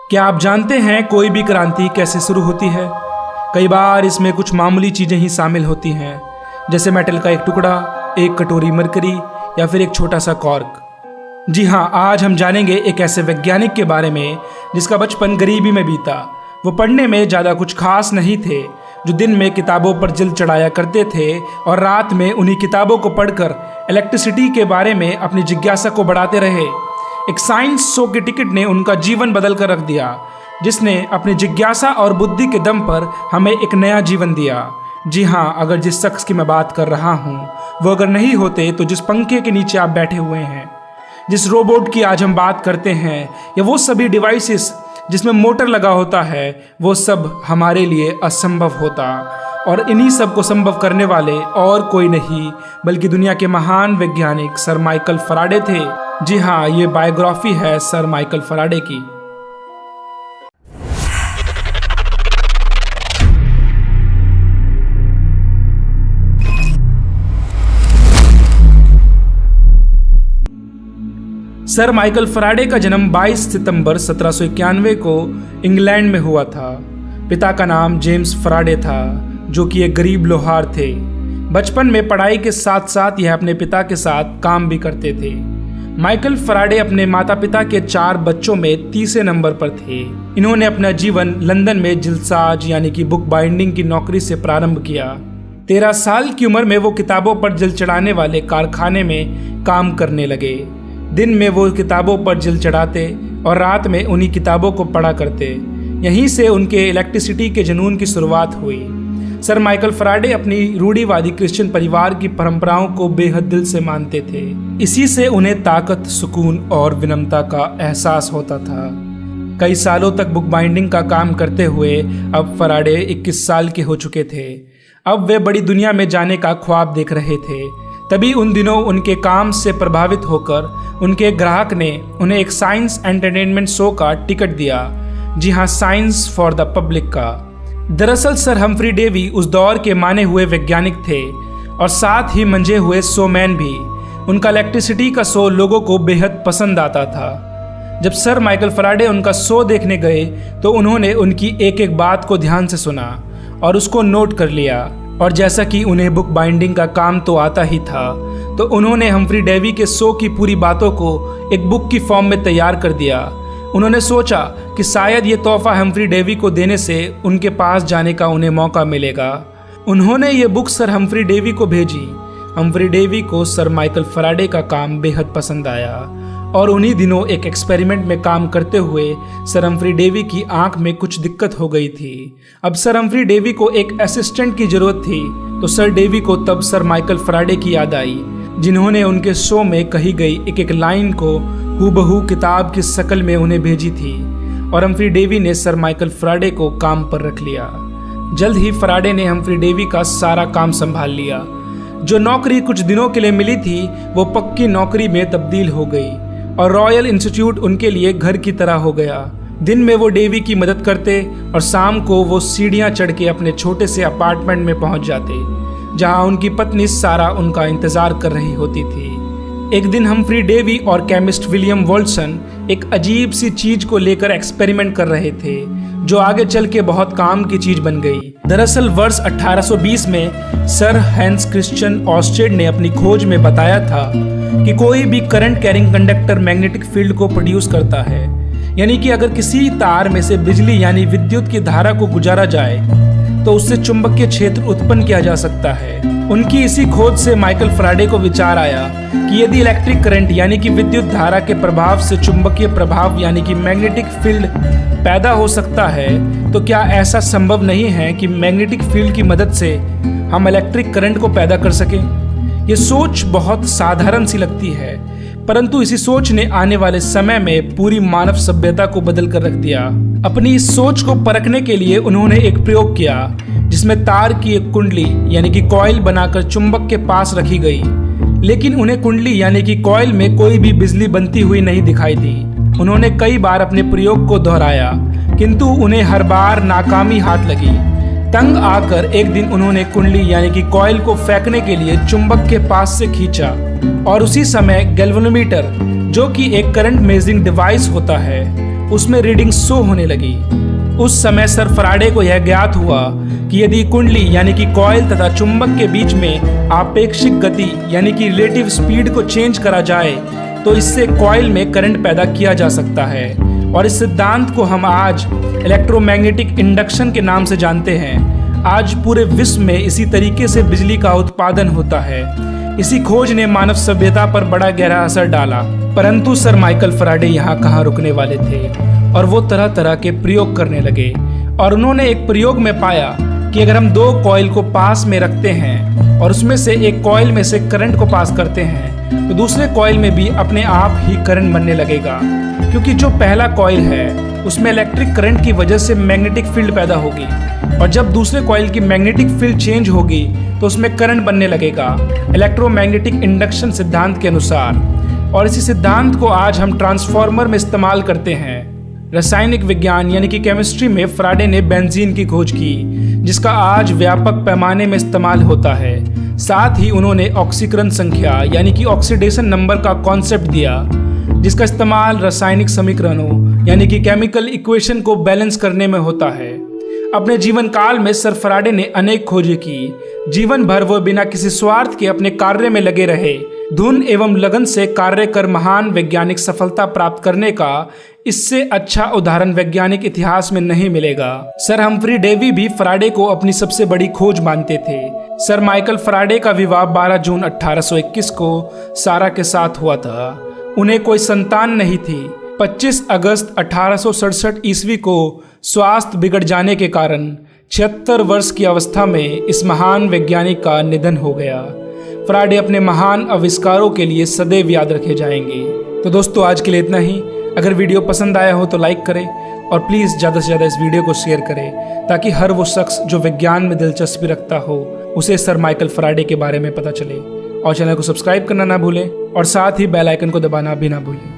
क्या आप जानते हैं कोई भी क्रांति कैसे शुरू होती है? कई बार इसमें कुछ मामूली चीज़ें ही शामिल होती हैं, जैसे मेटल का एक टुकड़ा, एक कटोरी मरकरी या फिर एक छोटा सा कॉर्क। जी हाँ, आज हम जानेंगे एक ऐसे वैज्ञानिक के बारे में जिसका बचपन गरीबी में बीता। वो पढ़ने में ज़्यादा कुछ खास नहीं थे, जो दिन में किताबों पर जिल्द चढ़ाया करते थे और रात में उन्हीं किताबों को पढ़कर इलेक्ट्रिसिटी के बारे में अपनी जिज्ञासा को बढ़ाते रहे। एक साइंस शो के टिकट ने उनका जीवन बदल कर रख दिया, जिसने अपनी जिज्ञासा और बुद्धि के दम पर हमें एक नया जीवन दिया। जी हाँ, अगर जिस शख्स की मैं बात कर रहा हूँ वो अगर नहीं होते तो जिस पंखे के नीचे आप बैठे हुए हैं, जिस रोबोट की आज हम बात करते हैं, या वो सभी डिवाइसेस जिसमें मोटर लगा होता है, वो सब हमारे लिए असंभव होता। और इन्हीं सब को संभव करने वाले और कोई नहीं बल्कि दुनिया के महान वैज्ञानिक सर माइकल फैराडे थे। जी हाँ, ये बायोग्राफी है सर माइकल फैराडे की। सर माइकल फैराडे का जन्म 22 सितंबर 1791 को इंग्लैंड में हुआ था। पिता का नाम जेम्स फैराडे था, जो कि एक गरीब लोहार थे। बचपन में पढ़ाई के साथ साथ यह अपने पिता के साथ काम भी करते थे। माइकल फैराडे अपने माता पिता के 4 बच्चों में तीसरे नंबर पर थे। इन्होंने अपना जीवन लंदन में जिल्दसाज यानी कि बुक बाइंडिंग की नौकरी से प्रारंभ किया। 13 साल की उम्र में वो किताबों पर जिल्द चढ़ाने वाले कारखाने में काम करने लगे। दिन में वो किताबों पर जिल्द चढ़ाते और रात में उन्हीं किताबों को पढ़ा करते। यहीं से उनके इलेक्ट्रिसिटी के जुनून की शुरुआत हुई। सर माइकल फैराडे अपनी रूढ़िवादी क्रिश्चियन परिवार की परंपराओं को बेहद दिल से मानते थे। इसी से उन्हें ताकत, सुकून और विनम्रता का एहसास होता था। कई सालों तक बुक बाइंडिंग का काम करते हुए अब फैराडे 21 साल के हो चुके थे। अब वे बड़ी दुनिया में जाने का ख्वाब देख रहे थे। तभी उन दिनों उनके काम से प्रभावित होकर उनके ग्राहक ने उन्हें एक साइंस एंटरटेनमेंट शो का टिकट दिया। जी हाँ, साइंस फॉर द पब्लिक का। दरअसल सर हम्फ्री डेवी उस दौर के माने हुए वैज्ञानिक थे और साथ ही मंजे हुए शोमैन भी। उनका इलेक्ट्रिसिटी का शो लोगों को बेहद पसंद आता था। जब सर माइकल फैराडे उनका शो देखने गए तो उन्होंने उनकी एक एक बात को ध्यान से सुना और उसको नोट कर लिया। और जैसा कि उन्हें बुक बाइंडिंग का काम तो आता ही था, तो उन्होंने हम्फ्री डेवी के शो की पूरी बातों को एक बुक की फॉर्म में तैयार कर दिया। उन्होंने सोचा कि शायद ये तोहफा हम्फ्री डेवी को देने से उनके पास जाने का उन्हें मौका मिलेगा। उन्होंने ये बुक सर हम्फ्री डेवी को भेजी। हम्फ्री डेवी को सर माइकल फैराडे का काम बेहद पसंद आया और उन्हीं दिनों एक एक्सपेरिमेंट में काम करते हुए सर हम्फ्री डेवी की आंख में कुछ दिक्कत हो गई थी। अब सर हम्फ्री डेवी को एक असिस्टेंट की जरूरत थी, तो सर डेवी को तब सर माइकल फैराडे की याद आई, जिन्होंने उनके शो में कही गई एक एक लाइन को हूबहू किताब की शक्ल में उन्हें भेजी थी। और हम्फ्री डेवी ने सर माइकल फैराडे को काम पर रख लिया। जल्द ही फैराडे ने हम्फ्री डेवी का सारा काम संभाल लिया। जो नौकरी कुछ दिनों के लिए मिली थी वो पक्की नौकरी में तब्दील हो गई और रॉयल इंस्टीट्यूट उनके लिए घर की तरह हो गया। दिन में वो डेवी की मदद करते और शाम को वो सीढ़ियां चढ़ के अपने छोटे से अपार्टमेंट में पहुंच जाते, जहां उनकी पत्नी सारा उनका इंतजार कर रही होती थी। एक दिन हम्फ्री डेवी और केमिस्ट विलियम वॉल्सन एक अजीब सी चीज को लेकर एक्सपेरिमेंट कर रहे थे, जो आगे चल के बहुत काम की चीज बन गई। दरअसल वर्ष 1820 में सर हैंस क्रिश्चियन ऑर्स्टेड ने अपनी खोज में बताया था कि कोई भी current carrying conductor magnetic field को प्रोड्यूस करता है। यानी कि अगर किसी तार में से बिजली यानी विद्युत की धारा को गुजारा जाए तो उससे चुंबकीय क्षेत्र उत्पन्न किया जा सकता है। उनकी इसी खोज से माइकल फैराडे को विचार आया कि यदि इलेक्ट्रिक करंट यानी कि विद्युत धारा के प्रभाव से चुंबकीय प्रभाव यानी कि मैग्नेटिक फील्ड पैदा हो सकता है, तो क्या ऐसा संभव नहीं है कि मैग्नेटिक फील्ड की मदद से हम इलेक्ट्रिक करंट को पैदा कर सकें। ये सोच बहुत साधारण सी लगती है, परंतु इसी सोच ने आने वाले समय में पूरी मानव सभ्यता को बदल कर रख दिया। अपनी इस सोच को परखने के लिए उन्होंने एक प्रयोग किया, जिसमें तार की एक कुंडली यानी कि कॉइल बनाकर चुंबक के पास रखी गई, लेकिन उन्हें कुंडली यानी कि कॉइल में कोई भी बिजली बनती हुई नहीं दिखाई दी। उन्होंने कई बार अपने प्रयोग को दोहराया, किंतु उन्हें हर बार नाकामी हाथ लगी। तंग आकर एक दिन उन्होंने कुंडली यानी कि कॉइल को फेंकने के लिए चुंबक के पास से खींचा और उसी समय गैल्वेनोमीटर, जो कि एक करंट मेजरिंग डिवाइस होता है, उसमें रीडिंग शो होने लगी। उस समय सर फराडे को यह ज्ञात हुआ कि यदि कुंडली यानी कि कॉइल तथा चुंबक के बीच में आपेक्षिक गति यानी कि रिलेटिव स्पीड को चेंज करा जाए तो इससे कॉइल में करंट पैदा किया जा सकता है। और इस सिद्धांत को हम आज इलेक्ट्रोमैग्नेटिक इंडक्शन के नाम से जानते हैं। आज पूरे विश्व में इसी तरीके से बिजली का उत्पादन होता है। इसी खोज ने मानव सभ्यता पर बड़ा गहरा असर डाला। परंतु सर माइकल फराडे यहाँ कहाँ रुकने वाले थे और वो तरह तरह के प्रयोग करने लगे। और उन्होंने एक प्रयोग में पाया कि अगर हम दो कॉइल को पास में रखते हैं और उसमें से एक कॉइल में से करंट को पास करते हैं तो दूसरे कॉइल में भी अपने आप ही करंट बनने लगेगा, क्योंकि जो पहला कॉइल है उसमें इलेक्ट्रिक करंट की वजह से मैग्नेटिक फील्ड पैदा होगी और जब दूसरे कॉइल की मैग्नेटिक फील्ड चेंज होगी तो उसमें करंट बनने लगेगा, इलेक्ट्रोमैग्नेटिक इंडक्शन सिद्धांत के अनुसार। और इसी सिद्धांत को आज हम ट्रांसफार्मर में इस्तेमाल करते हैं। रासायनिक विज्ञान यानी कि केमिस्ट्री में फराडे ने बेंजीन की खोज की, जिसका आज व्यापक पैमाने में इस्तेमाल होता है। साथ ही उन्होंने ऑक्सीकरण संख्या यानी कि ऑक्सीडेशन नंबर का कॉन्सेप्ट दिया, जिसका इस्तेमाल रासायनिक समीकरणों यानी कि केमिकल इक्वेशन को बैलेंस करने में होता है। अपने जीवन काल में सर फराडे ने अनेक खोजें की। जीवन भर वो बिना किसी स्वार्थ के अपने कार्य में लगे रहे। धुन एवं लगन से कार्य कर महान वैज्ञानिक सफलता प्राप्त करने का इससे अच्छा उदाहरण वैज्ञानिक इतिहास में नहीं मिलेगा। सर हम्फ्री डेवी भी फराडे को अपनी सबसे बड़ी खोज मानते थे। सर माइकल फराडे का विवाह 12 जून 1821 को सारा के साथ हुआ था। उन्हें कोई संतान नहीं थी। 25 अगस्त 1867 ईस्वी को स्वास्थ्य बिगड़ जाने के कारण 76 वर्ष की अवस्था में इस महान वैज्ञानिक का निधन हो गया। फराडे अपने महान आविष्कारों के लिए सदैव याद रखे जाएंगे। तो दोस्तों आज के लिए इतना ही। अगर वीडियो पसंद आया हो तो लाइक करें और प्लीज़ ज़्यादा से ज़्यादा इस वीडियो को शेयर करें ताकि हर वो शख्स जो विज्ञान में दिलचस्पी रखता हो उसे सर माइकल फराडे के बारे में पता चले। और चैनल को सब्सक्राइब करना ना भूलें और साथ ही बेल आइकन को दबाना भी ना भूलें।